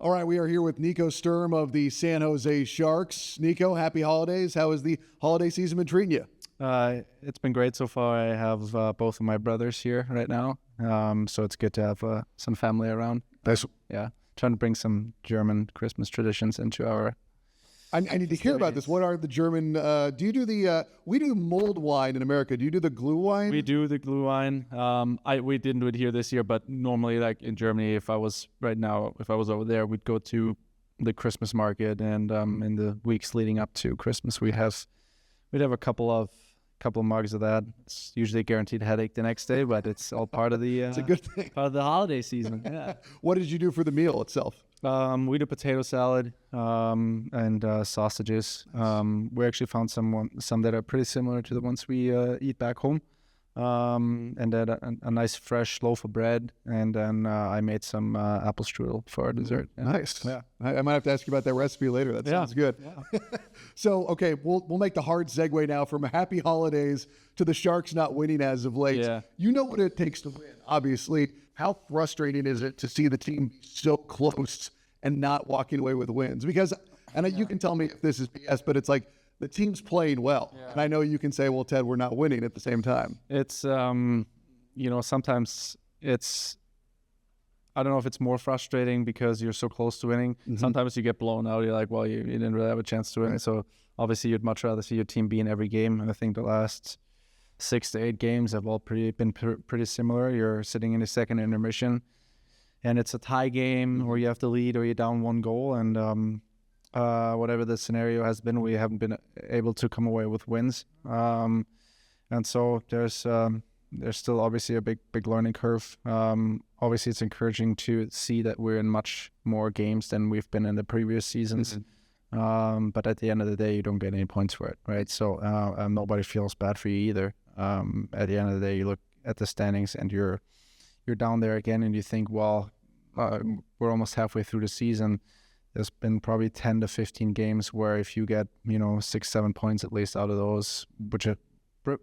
All right, we are here with Nico Sturm of the San Jose Sharks. Nico, happy holidays. How has the holiday season been treating you? It's been great so far. I have both of my brothers here right now, so it's good to have some family around. Nice. Yeah, trying to bring some German Christmas traditions into our. I need to hear about this. What are the German? Do you do the? We do mulled wine in America. Do you do the glue wine? We do the glue wine. We didn't do it here this year, but normally, like in Germany, if I was over there, we'd go to the Christmas market, and in the weeks leading up to Christmas, we'd have a couple of mugs of that. It's usually a guaranteed headache the next day, but it's all part of the. It's a good thing. Part of the holiday season. Yeah. What did you do for the meal itself? We do potato salad and sausages. We actually found some that are pretty similar to the ones we eat back home. And then a nice fresh loaf of bread, and then I made some apple strudel for our dessert. Yeah. Nice. Yeah. I might have to ask you about that recipe later. That sounds good. Yeah. So, okay, we'll make the hard segue now from happy holidays to the Sharks not winning as of late. Yeah. You know what it takes to win, obviously. How frustrating is it to see the team be so close and not walking away with wins? Because, and you can tell me if this is BS, but it's like the team's playing well. Yeah. And I know you can say, well, Ted, we're not winning at the same time. It's, sometimes it's, I don't know if it's more frustrating because you're so close to winning. Mm-hmm. Sometimes you get blown out. You're like, well, you didn't really have a chance to win. Right. So obviously you'd much rather see your team be in every game. And I think the last 6 to 8 games have all been pretty similar. You're sitting in the second intermission, and it's a tie game where you have to lead or you're down 1 goal. And whatever the scenario has been, we haven't been able to come away with wins. And so there's still obviously a big learning curve. Obviously, it's encouraging to see that we're in much more games than we've been in the previous seasons. Mm-hmm. But at the end of the day, you don't get any points for it, right? So nobody feels bad for you either. At the end of the day, you look at the standings and you're down there again, and you think, well, we're almost halfway through the season. There's been probably 10 to 15 games where if you get 6-7 points at least out of those, which are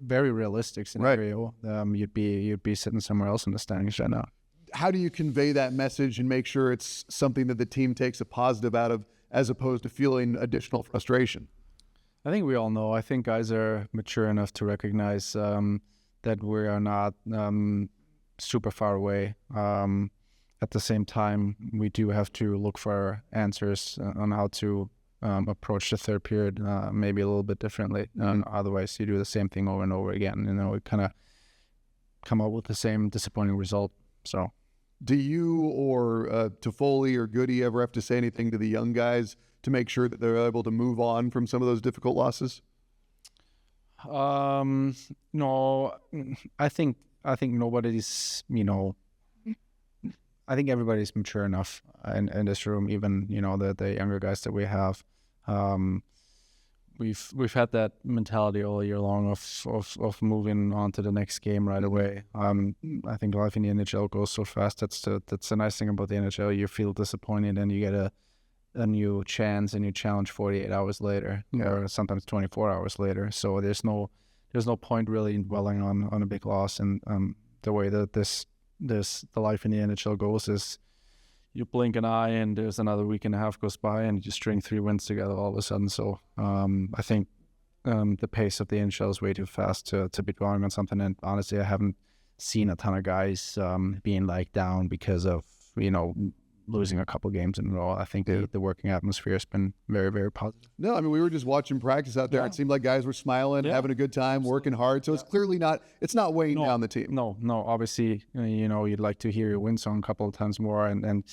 very realistic scenario, right, you'd be sitting somewhere else in the standings right now. How do you convey that message and make sure it's something that the team takes a positive out of, as opposed to feeling additional frustration? I think we all know. I think guys are mature enough to recognize that we are not super far away. At the same time, we do have to look for answers on how to approach the third period maybe a little bit differently. Otherwise, you do the same thing over and over again. We kind of come up with the same disappointing result. So, do you or Toffoli or Goody ever have to say anything to the young guys to make sure that they're able to move on from some of those difficult losses? No, I think nobody's, I think everybody's mature enough in this room, even, the younger guys that we have. We've had that mentality all year long of moving on to the next game right away. I think life in the NHL goes so fast. That's the nice thing about the NHL. You feel disappointed and you get a new chance and you challenge 48 hours later, or sometimes 24 hours later. So there's no point really in dwelling on a big loss. And the way that the life in the NHL goes is you blink an eye and there's another week and a half goes by and you string 3 wins together all of a sudden. So I think the pace of the NHL is way too fast to be dwelling on something. And honestly, I haven't seen a ton of guys being down because of losing a couple games in a row. I think the working atmosphere has been very, very positive. No, I mean, we were just watching practice out there. Yeah. It seemed like guys were smiling, having a good time, working hard. So it's clearly it's not weighing down the team. No. Obviously, you'd like to hear your win song a couple of times more. And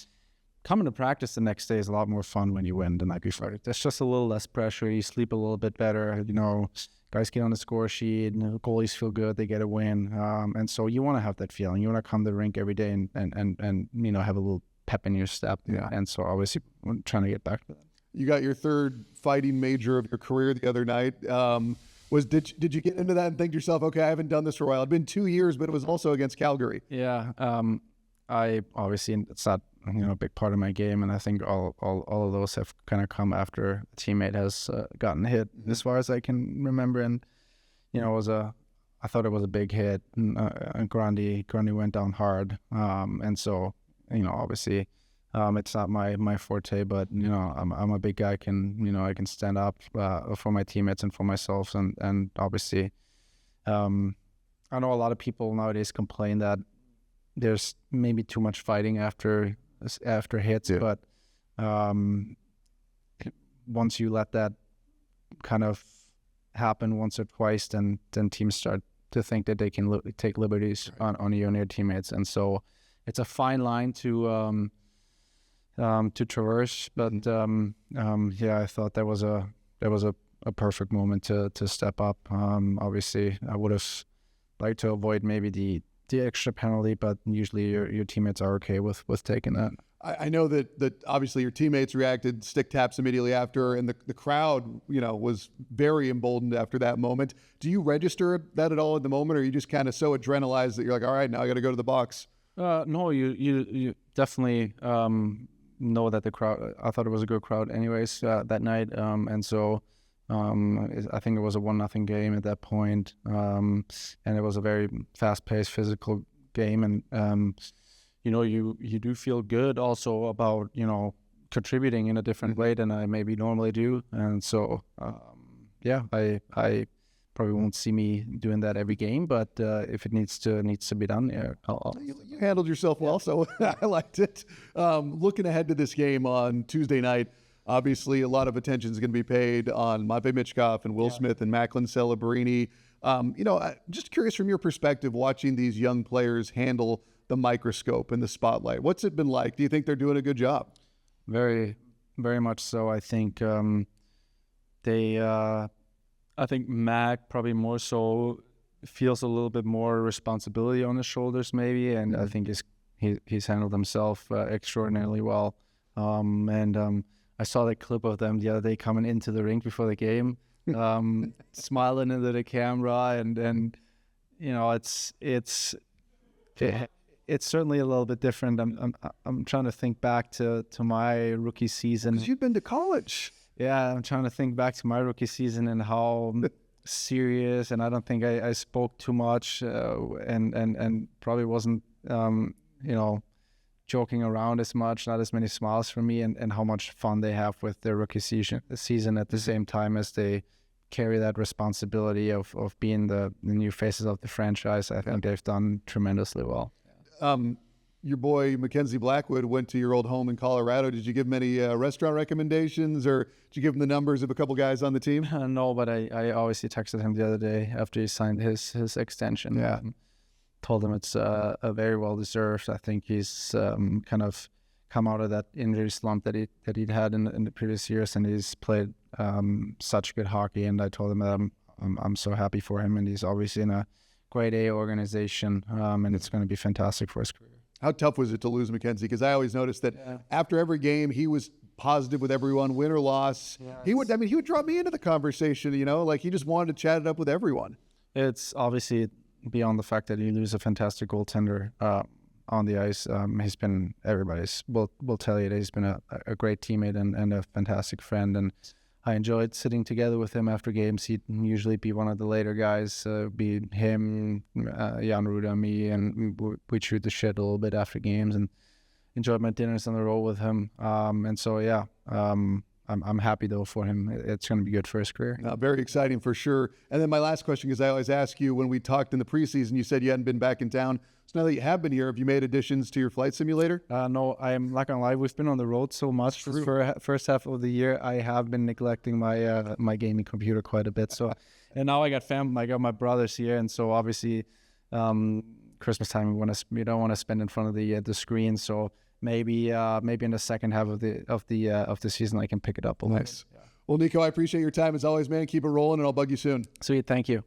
coming to practice the next day is a lot more fun when you win the night before. There's just a little less pressure. You sleep a little bit better. Guys get on the score sheet. Goalies feel good. They get a win. And so you want to have that feeling. You want to come to the rink every day and have a little pep in your step. Yeah. And so obviously I'm trying to get back to that. You got your third fighting major of your career the other night. Did you get into that and think to yourself, okay, I haven't done this for a while? It's been 2 years, but it was also against Calgary. Yeah. I obviously, it's not a big part of my game, and I think all of those have kind of come after a teammate has gotten hit, as far as I can remember. And I thought it was a big hit, and Grundy went down hard, and so obviously It's not my forte, but I'm a big guy. I can stand up for my teammates and for myself, and obviously, I know a lot of people nowadays complain that there's maybe too much fighting after hits, but once you let that kind of happen once or twice, then teams start to think that they can take liberties on you and your teammates, and so it's a fine line to traverse. But I thought that was a perfect moment to step up. Obviously, I would have liked to avoid maybe the extra penalty, but usually your teammates are okay with taking that. I know that obviously your teammates reacted stick taps immediately after, and the crowd, was very emboldened after that moment. Do you register that at all at the moment, or are you just kind of so adrenalized that you're like, all right, now I got to go to the box? No, you definitely know that the crowd. I thought it was a good crowd, anyways, that night, and so I think it was a 1-0 game at that point, and it was a very fast-paced, physical game, and you do feel good also about, contributing in a different way than I maybe normally do. And so, I probably won't see me doing that every game, but if it needs to be done, You handled yourself well, so I liked it. Looking ahead to this game on Tuesday night, obviously a lot of attention is going to be paid on Matvei Michkov and Will Smith and Macklin Celebrini. Just curious from your perspective, watching these young players handle the microscope and the spotlight. What's it been like? Do you think they're doing a good job? Very, very much so. I think I think Mac probably more so feels a little bit more responsibility on his shoulders, maybe, and I think he's handled himself extraordinarily well. I saw that clip of them the other day coming into the rink before the game, smiling into the camera, and it's certainly a little bit different. I'm trying to think back to my rookie season. Because you've been to college. Yeah, I'm trying to think back to my rookie season and how serious, and I don't think I spoke too much, and probably wasn't joking around as much, not as many smiles for me, and how much fun they have with their rookie season at the same time as they carry that responsibility of being the new faces of the franchise. I think they've done tremendously well. Your boy Mackenzie Blackwood went to your old home in Colorado. Did you give him any restaurant recommendations, or did you give him the numbers of a couple guys on the team? No, but I obviously texted him the other day after he signed his extension. Yeah. Told him it's a very well deserved. I think he's kind of come out of that injury slump that he'd had in the previous years, and he's played such good hockey. And I told him that I'm so happy for him, and he's obviously in a grade A organization, and it's going to be fantastic for his career. How tough was it to lose Mackenzie? Because I always noticed that after every game, he was positive with everyone, win or loss. Yeah, he would draw me into the conversation, like he just wanted to chat it up with everyone. It's obviously beyond the fact that you lose a fantastic goaltender on the ice. He's been, everybody's will tell you that he's been a great teammate and a fantastic friend, and I enjoyed sitting together with him after games. He'd usually be one of the later guys, be him, Jan Ruda, me, and we'd shoot the shit a little bit after games and enjoyed my dinners on the road with him. And so, I'm happy, though, for him. It's going to be good for his career. Very exciting for sure. And then my last question, because I always ask you, when we talked in the preseason, you said you hadn't been back in town. So now that you have been here, have you made additions to your flight simulator? No, I'm not going to lie. We've been on the road so much this first half of the year. I have been neglecting my my gaming computer quite a bit. So, and now I got I got my brothers here, and so obviously, Christmas time we don't want to spend in front of the screen. So maybe in the second half of the season I can pick it up a little bit. Nice. Yeah. Well, Nico, I appreciate your time as always, man. Keep it rolling, and I'll bug you soon. Sweet, thank you.